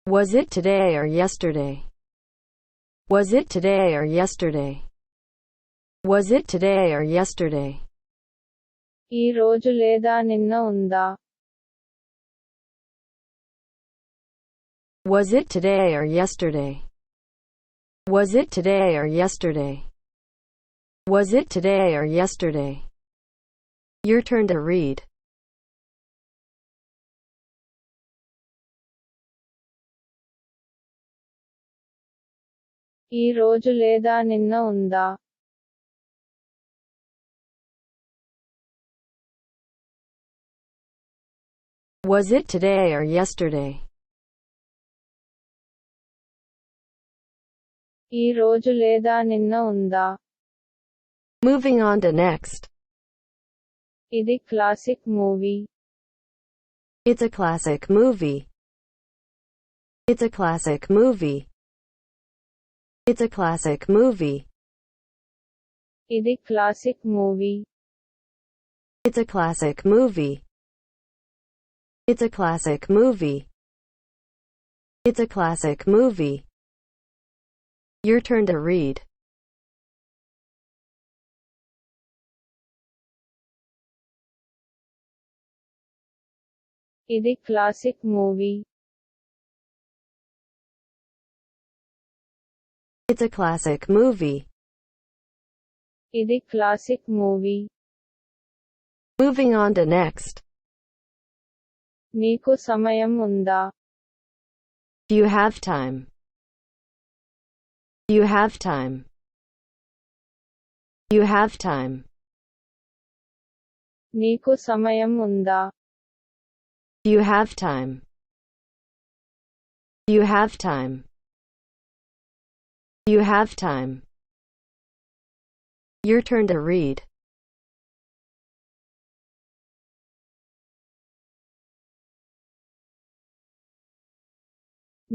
Was it today or yesterday? Was it today or yesterday? Was it today or yesterday? ఈ రోజు లేదా నిన్న ఉందా? Was it today or yesterday? Was it today or yesterday? Was it today or yesterday? Your turn to read. ఈ రోజు లేదా నిన్న ఉందా? Was it today or yesterday? ఈ రోజు లేదా నిన్న ఉందా? Moving on to next. ఇది classic movie. It's a classic movie. It's a classic movie. It's a classic movie. ఇది classic movie. It's a classic movie. It's a classic movie. It's a classic movie. Your turn to read. ఇది classic movie. It's a classic movie. ఇది classic movie. Moving on to next. నీకు సమయం ఉందా? Do you have time? Do you have time? Do you have time? నీకు సమయం ఉందా? Do you have time? Do you have time? Do you have time? Your turn to read.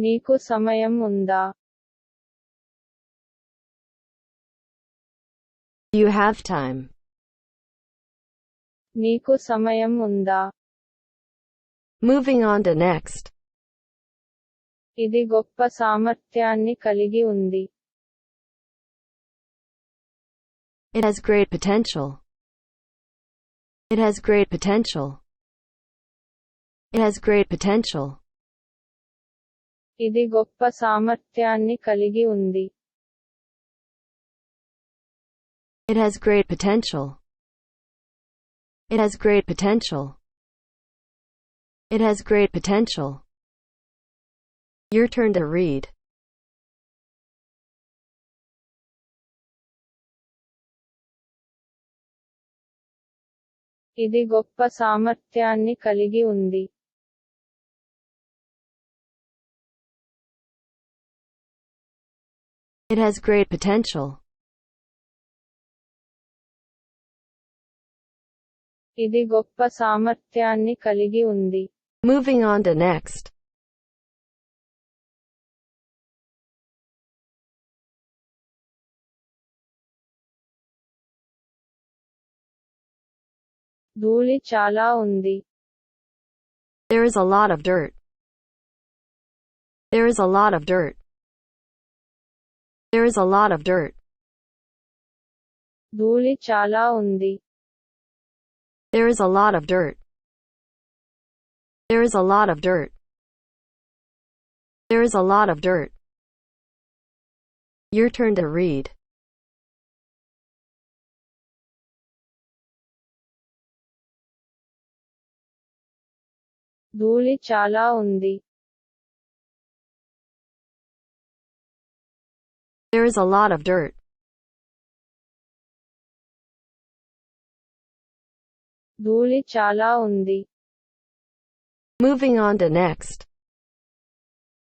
నీకు సమయం ఉందా? Do you have time? నీకు సమయం ఉందా? Moving on to next. ఇది గొప్ప సామర్థ్యాన్ని కలిగి ఉంది. It has great potential. It has great potential. It has great potential. ఇది గొప్ప సామర్థ్యాన్ని కలిగి ఉంది. It has great potential. It has great potential. It has great potential. Your turn to read. ఇది గొప్ప సామర్థ్యాన్ని కలిగి ఉంది. It has great potential. ఇది గొప్ప సామర్థ్యాన్ని కలిగి ఉంది. Moving on to next. ధూళి చాలా ఉంది. There is a lot of dirt. There is a lot of dirt. There is a lot of dirt. ధూళి చాలా ఉంది. There is a lot of dirt. There is a lot of dirt. There is a lot of dirt. Your turn to read. ధూళి చాలా ఉంది. There is a lot of dirt. ధూళి చాలా ఉంది. Moving on to next.